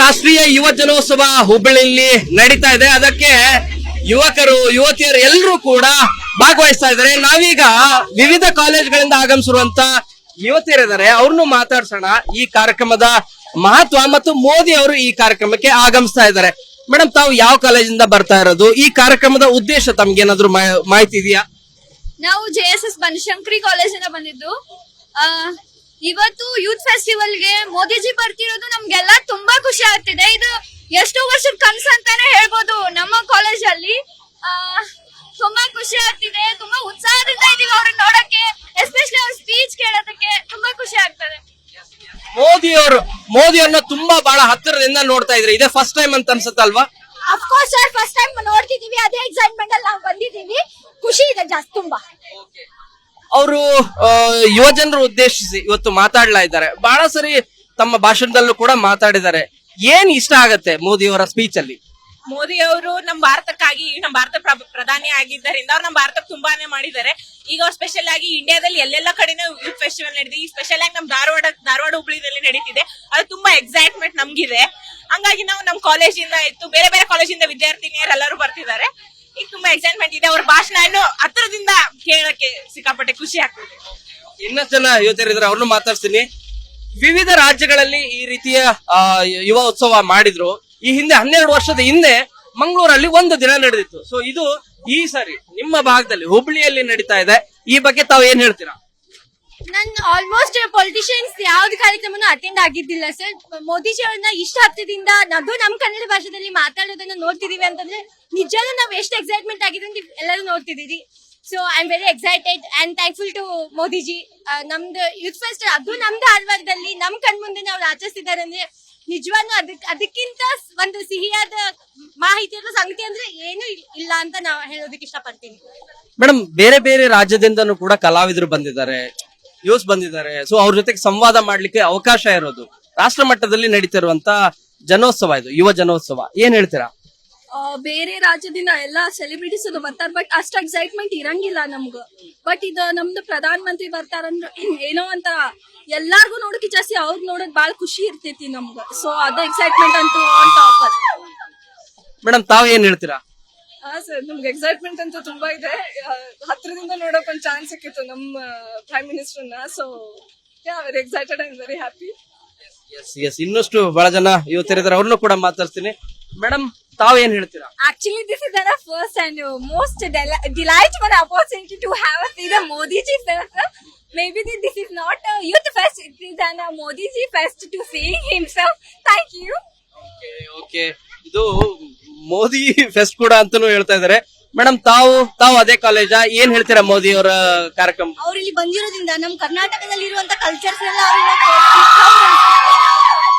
ರಾಷ್ಟ್ರೀಯ ಯುವ ಜನೋತ್ಸವ ಹುಬ್ಬಳ್ಳಿಯಲ್ಲಿ ನಡೀತಾ ಇದೆ. ಅದಕ್ಕೆ ಯುವಕರು ಯುವತಿಯರು ಎಲ್ಲರೂ ಕೂಡ ಭಾಗವಹಿಸ್ತಾ ಇದ್ದಾರೆ. ನಾವೀಗ ವಿವಿಧ ಕಾಲೇಜ್ಗಳಿಂದ ಆಗಮಿಸಿರುವಂತ ಯುವತಿಯರಿದ್ದಾರೆ, ಅವ್ರನ್ನು ಮಾತಾಡ್ಸೋಣ. ಈ ಕಾರ್ಯಕ್ರಮದ ಮಹತ್ವ ಮತ್ತು ಮೋದಿ ಅವರು ಈ ಕಾರ್ಯಕ್ರಮಕ್ಕೆ ಆಗಮಿಸ್ತಾ ಇದ್ದಾರೆ. ಮೇಡಮ್, ತಾವು ಯಾವ ಕಾಲೇಜಿಂದ ಬರ್ತಾ ಇರೋದು? ಈ ಕಾರ್ಯಕ್ರಮದ ಉದ್ದೇಶ ತಮ್ಗೇನಾದ್ರೂ ಮಾಹಿತಿ ಇದೆಯಾ? ನಾವು JSS ಬನಶಂಕರಿ ಕಾಲೇಜಿಂದ ಬಂದಿದ್ದು. ಇವತ್ತು ಯೂತ್ ಫೆಸ್ಟಿವಲ್ಗೆ ಮೋದಿಜಿ ಬರ್ತಿರೋದು ನಮ್ಗೆಲ್ಲ ತುಂಬಾ ಖುಷಿ ಆಗ್ತಿದೆ. ಇದು ಎಷ್ಟೋ ವರ್ಷದ ಕನಸು ಅಂತಾನೆ ಹೇಳ್ಬೋದು. ನಮ್ಮ ಕಾಲೇಜಲ್ಲಿ ತುಂಬಾ ಖುಷಿ ಆಗ್ತಿದೆ, ತುಂಬಾ ಉತ್ಸಾಹದಿಂದ ಇದೀವಿ ಅವ್ರನ್ನ ನೋಡಕ್ಕೆ, ಎಸ್ಪೆಷಲಿ ಅವ್ರ ಸ್ಪೀಚ್ ಕೇಳೋದಕ್ಕೆ ತುಂಬಾ ಖುಷಿ ಆಗ್ತದೆ. ಮೋದಿಯವ್ರನ್ನ ತುಂಬಾ ಬಹಳ ಹತ್ತಿರದಿಂದ ನೋಡ್ತಾ ಇದ್ರೆ, ಇದೇ ಫಸ್ಟ್ ಟೈಮ್ ಅಂತ ಅನ್ಸುತ್ತಲ್ವಾ? ಅಫ್ಕೋರ್ಸ್ ಸರ್, ಫಸ್ಟ್ ಟೈಮ್ ನೋಡ್ತಿದೀವಿ, ಅದೇ ಎಕ್ಸೈಟ್ಮೆಂಟ್ ಅಲ್ಲಿ ನಾವು ಬಂದಿದೀವಿ. ಖುಷಿ ಇದೆ ಜಾಸ್ತಿ ತುಂಬಾ. ಅವರು ಯುವ ಜನರು ಉದ್ದೇಶಿಸಿ ಇವತ್ತು ಮಾತಾಡ್ಲಾ ಇದ್ದಾರೆ. ಬಹಳ ಸರಿ ತಮ್ಮ ಭಾಷಣದಲ್ಲೂ ಕೂಡ ಮಾತಾಡಿದ್ದಾರೆ. ಏನ್ ಇಷ್ಟ ಆಗತ್ತೆ ಮೋದಿ ಅವರ ಸ್ಪೀಚ್ ಅಲ್ಲಿ? ಮೋದಿ ಅವರು ನಮ್ಮ ಭಾರತಕ್ಕಾಗಿ, ನಮ್ಮ ಭಾರತ ಪ್ರಧಾನಿ ಆಗಿದ್ದರಿಂದ ಅವ್ರು ನಮ್ಮ ಭಾರತಕ್ಕೆ ತುಂಬಾನೇ ಮಾಡಿದ್ದಾರೆ. ಈಗ ಅವ್ರು ಸ್ಪೆಷಲ್ ಆಗಿ ಇಂಡಿಯಾದಲ್ಲಿ ಎಲ್ಲೆಲ್ಲ ಕಡೆನೂ ಯೂತ್ ಫೆಸ್ಟಿವಲ್ ನಡೀತಿದೆ. ಈ ಸ್ಪೆಷಲ್ ಆಗಿ ನಮ್ ಧಾರವಾಡ ಹುಬ್ಳಿದಲ್ಲಿ ನಡೀತಿದೆ. ಅದು ತುಂಬಾ ಎಕ್ಸೈಟ್ಮೆಂಟ್ ನಮ್ಗಿದೆ. ಹಂಗಾಗಿ ನಾವು ನಮ್ಮ ಕಾಲೇಜಿಂದ ಇತ್ತು, ಬೇರೆ ಬೇರೆ ಕಾಲೇಜಿಂದ ವಿದ್ಯಾರ್ಥಿನಿಯರು ಎಲ್ಲರೂ ಬರ್ತಿದ್ದಾರೆ. ಈಗ ತುಂಬಾ ಎಕ್ಸೈಟ್ಮೆಂಟ್ ಇದೆ. ಅವ್ರ ಭಾಷಣ ಇನ್ನು ಹತ್ತಿರದಿಂದ ಕೇಳಕ್ಕೆ ಸಿಕ್ಕಾಪಟ್ಟೆ ಖುಷಿ ಆಗ್ತದೆ. ಇನ್ನಷ್ಟು ಜನ ಯುವತಿಯರಿದ್ದಾರೆ, ಅವ್ರನ್ನು ಮಾತಾಡ್ತೀನಿ. ವಿವಿಧ ರಾಜ್ಯಗಳಲ್ಲಿ ಈ ರೀತಿಯ ಯುವ ಉತ್ಸವ ಮಾಡಿದ್ರು. ಈ ಹಿಂದೆ 12 ವರ್ಷದ ಹಿಂದೆ ಮಂಗಳೂರಲ್ಲಿ ಒಂದು ದಿನ ನಡೆದಿತ್ತು. ಸೊ ಇದು ಈ ಸಾರಿ ನಿಮ್ಮ ಭಾಗದಲ್ಲಿ ಹುಬ್ಳಿಯಲ್ಲಿ ನಡೀತಾ ಇದೆ. ಈ ಬಗ್ಗೆ ತಾವು ಏನ್ ಹೇಳ್ತೀರಾ? ನನ್ ಆಲ್ಮೋಸ್ಟ್ ಪೊಲಿಟಿಷಿಯನ್ಸ್ ಯಾವ್ದು ಕಾರ್ಯಕ್ರಮನೂ ಅಟೆಂಡ್ ಆಗಿದ್ದಿಲ್ಲ ಸರ್. ಮೋದಿಜಿ ಅವ್ರನ್ನ ಇಷ್ಟ ಹತ್ತದಿಂದ ಅದು ನಮ್ ಕನ್ನಡ ಭಾಷೆದಲ್ಲಿ ಮಾತಾಡೋದನ್ನ ನೋಡ್ತಿದೀವಿ ಅಂತಂದ್ರೆ ನಿಜಾನು ನಾವ್ ಎಷ್ಟು ಎಕ್ಸೈಟ್ಮೆಂಟ್ ಆಗಿದೆ ಅಂತ ಎಲ್ಲರೂ ನೋಡ್ತಿದೀವಿ. So I am very excited and thankful to Modiji. ನಮ್ದು ಯೂತ್ ಫೆಸ್ಟ್ ಅದು ನಮ್ ಧಾರವಾಡದಲ್ಲಿ ನಮ್ ಕಣ್ ಮುಂದೆ ಅವ್ರು ಆಚರಿಸಿದ್ದಾರೆ ಅಂದ್ರೆ ನಿಜವಾಗ್ಲೂ ಅದಕ್ಕಿಂತ ಒಂದು ಸಿಹಿಯಾದ ಮಾಹಿತಿ ಸಂಗತಿ ಅಂದ್ರೆ ಏನು ಇಲ್ಲ ಅಂತ ನಾವು ಹೇಳೋದಕ್ಕೆ ಇಷ್ಟಪಡ್ತೀನಿ. ಮೇಡಮ್, ಬೇರೆ ಬೇರೆ ರಾಜ್ಯದಿಂದನೂ ಕೂಡ ಕಲಾವಿದರು ಬಂದಿದ್ದಾರೆ, ಯೂಸ್ ಬಂದಿದ್ದಾರೆ. ಸೊ ಅವ್ರ ಜೊತೆಗೆ ಸಂವಾದ ಮಾಡ್ಲಿಕ್ಕೆ ಅವಕಾಶ ಇರೋದು. ರಾಷ್ಟ್ರ ಮಟ್ಟದಲ್ಲಿ ನಡೀತಿರುವಂತ ಜನೋತ್ಸವ ಇದು, ಯುವ ಜನೋತ್ಸವ. ಏನ್ ಹೇಳ್ತೀರಾ? ಬೇರೆ ರಾಜ್ಯದಿಂದ ಎಲ್ಲಾ ಸೆಲೆಬ್ರಿಟೀಸ್ ಅದು ಬರ್ತಾರ, ಬಟ್ ಅಷ್ಟು ಎಕ್ಸೈಟ್ಮೆಂಟ್ ಇರಂಗಿಲ್ಲ ನಮ್ಗ. ಬಟ್ ಇದು ನಮ್ದು ಪ್ರಧಾನ ಮಂತ್ರಿ ಬರ್ತಾರಂದ್ರ ಏನೋ ಅಂತ ಎಲ್ಲಾರ್ಗು ನೋಡಕ್ ಜಾಸ್ತಿ ಅವ್ರ ನೋಡೋದ್ ಬಾಳ ಖುಷಿ ಇರ್ತೈತಿ ನಮ್ಗ. ಸೊ ಅದ ಎಕ್ಸೈಟ್ಮೆಂಟ್ ಅಂತೂ ಆನ್ ಟಾಪ್. ಮೇಡಮ್, ತಾವ್ ಏನ್ ಹೇಳ್ತೀರಾ? ಸರ್, ನಮ್ಗೆ ಎಕ್ಸೈಟ್ಮೆಂಟ್ ಅಂತೂ ತುಂಬಾ ಇದೆ. ಹತ್ರದಿಂದ ನೋಡಕ್ ಒಂದ್ ಚಾನ್ಸ್ ಸಿಕ್ಕಿತ್ತು ನಮ್ಮ ಪ್ರೈಮ್ ಮಿನಿಸ್ಟರ್ನ. So very excited and very happy. Yes, ಇನ್ನಷ್ಟು ಬಹಳ ಜನ ಯುವತಿಯರಿದ್ದಾರೆ, ಅವ್ರನ್ನು ಕೂಡ ಮಾತಾಡ್ತೀನಿ. ಮೇಡಮ್, ತಾವ್ ಏನ್ ಹೇಳ್ತೀರಾ? Actually, this is our first and most delightful opportunity to have a see the Modi ji fest. Maybe this is not a youth fest, it is an Modi ji fest to see himself. Thank you. Okay, ಇದು Modi fest ಕೂಡ ಅಂತಾನೂ ಹೇಳ್ತಾ ಇದಾರೆ. Madam, ತಾವು ಅದೇ ಕಾಲೇಜಾ? ಏನ್ ಹೇಳ್ತೀರಾ ಮೋದಿ ಅವರ ಕಾರ್ಯಕ್ರಮ? ಅವ್ರು ಇಲ್ಲಿ ಬಂದಿರೋದ್ರಿಂದ ನಮ್ ಕರ್ನಾಟಕದಲ್ಲಿ ಇರುವಂತ ಕಲ್ಚರ್ಸ್ ಎಲ್ಲ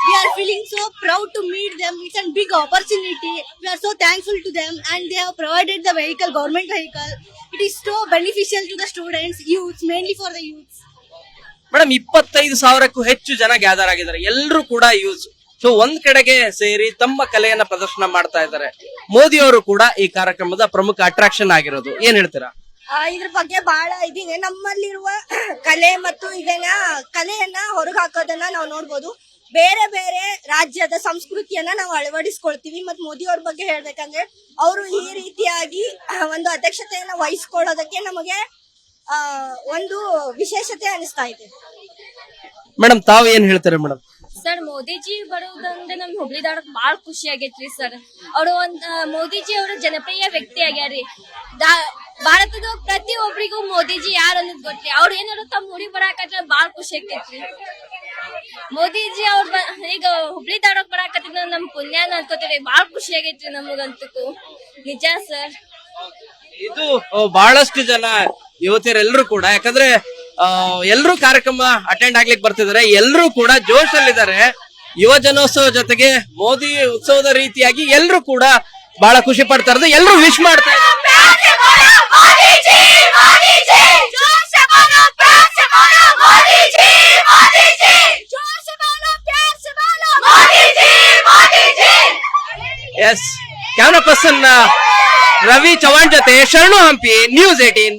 we are feeling so proud to meet them. It's a big opportunity. We are so thankful to them and they have provided the vehicle, government vehicle. It is so beneficial to the students, youths, mainly for the youths. Madam, 25,000ಕ್ಕೂ ಹೆಚ್ಚು ಜನ gather ಆಗಿದ್ದಾರೆ, ಎಲ್ಲರೂ ಕೂಡ use. So ಒಂದ್ ಕಡೆಗೆ ಸೇರಿ ತಮ್ಮ ಕಲೆಯನ್ನ ಪ್ರದರ್ಶನ ಮಾಡ್ತಾ ಇದ್ದಾರೆ. ಮೋದಿ ಅವರು ಕೂಡ ಈ ಕಾರ್ಯಕ್ರಮದ ಪ್ರಮುಖ ಅಟ್ರಾಕ್ಷನ್ ಆಗಿರೋದು. ಏನ್ ಹೇಳ್ತೀರಾ? ಇದ್ರ ಬಗ್ಗೆ ಬಹಳ ಇದಿದೆ. ನಮ್ಮಲ್ಲಿರುವ ಕಲೆ ಮತ್ತು ಇದನ್ನ ಕಲೆಯನ್ನ ಹೊರಗೆ ಹಾಕೋದನ್ನ ನಾವು ನೋಡ್ಬೋದು. ಬೇರೆ ಬೇರೆ ರಾಜ್ಯದ ಸಂಸ್ಕೃತಿಯನ್ನ ನಾವು ಅಳವಡಿಸ್ಕೊಳ್ತೀವಿ. ಮತ್ ಮೋದಿ ಅವ್ರ ಬಗ್ಗೆ ಹೇಳ್ಬೇಕಂದ್ರೆ ಅವರು ಈ ರೀತಿಯಾಗಿ ಒಂದು ಅಧ್ಯಕ್ಷತೆಯನ್ನ ವಹಿಸ್ಕೊಳ್ಳೋದಕ್ಕೆ ನಮಗೆ ಒಂದು ವಿಶೇಷತೆ ಅನಿಸ್ತಾ ಇದೆ. ಮೇಡಮ್, ತಾವು ಏನ್ ಹೇಳ್ತಾರೆ ಮೇಡಮ್? ಸರ್, ಮೋದಿಜಿ ಬರೋದಂದ್ರೆ ನಮ್ ಹುಬ್ಳಿ ಧಾರವಾಡಕ್ ಬಾಳ ಖುಷಿ ಆಗೈತ್ರಿ ಸರ್. ಅವರು ಮೋದಿಜಿ ಅವರು ಜನಪ್ರಿಯ ವ್ಯಕ್ತಿ ಆಗ್ಯಾರಿ. ಭಾರತದ ಪ್ರತಿಯೊಬ್ಬರಿಗೂ ಮೋದಿಜಿ ಯಾರು ಅನ್ನೋದು ಗೊತ್ತ್ರಿ. ಅವ್ರು ಏನಾದ್ರು ತಮ್ಮ ಊರಿಗೆ ಬರಾಕತ್ರ ಬಾಳ ಖುಷಿ ಆಗ್ತೈತ್ರಿ. ಮೋದಿಜಿ ಅವ್ರ ಈಗ ಹುಬ್ಳಿ ಧಾರವಾಡಕ್ ಬರಾಕತ್ತಿದ್ ನಮ್ ಪುಣ್ಯನ ಅನ್ಕೋತೀವಿ. ಬಾಳ ಖುಷಿ ಆಗೈತ್ರಿ ನಮಗಂತೂ, ನಿಜ ಸರ್. ಇದು ಬಹಳಷ್ಟು ಜನ ಯುವತಿಯರೆಲ್ಲರೂ ಕೂಡ, ಯಾಕಂದ್ರೆ ಎಲ್ಲರೂ ಕಾರ್ಯಕ್ರಮ ಅಟೆಂಡ್ ಆಗ್ಲಿಕ್ಕೆ ಬರ್ತಿದ್ದಾರೆ, ಎಲ್ಲರೂ ಕೂಡ ಜೋಶ್ ಅಲ್ಲಿದ್ದಾರೆ. ಯುವ ಜನೋತ್ಸವ ಜೊತೆಗೆ ಮೋದಿ ಉತ್ಸವದ ರೀತಿಯಾಗಿ ಎಲ್ಲರೂ ಕೂಡ ಬಹಳ ಖುಷಿ ಪಡ್ತಾ ಇರೋದು, ಎಲ್ಲರೂ ವಿಶ್ ಮಾಡ್ತಾ ಇದ್ದಾರೆ. Yes, camera person Ravi Chavan ಜೊತೆ ಶರಣು ಹಂಪಿ, ನ್ಯೂಸ್ 18.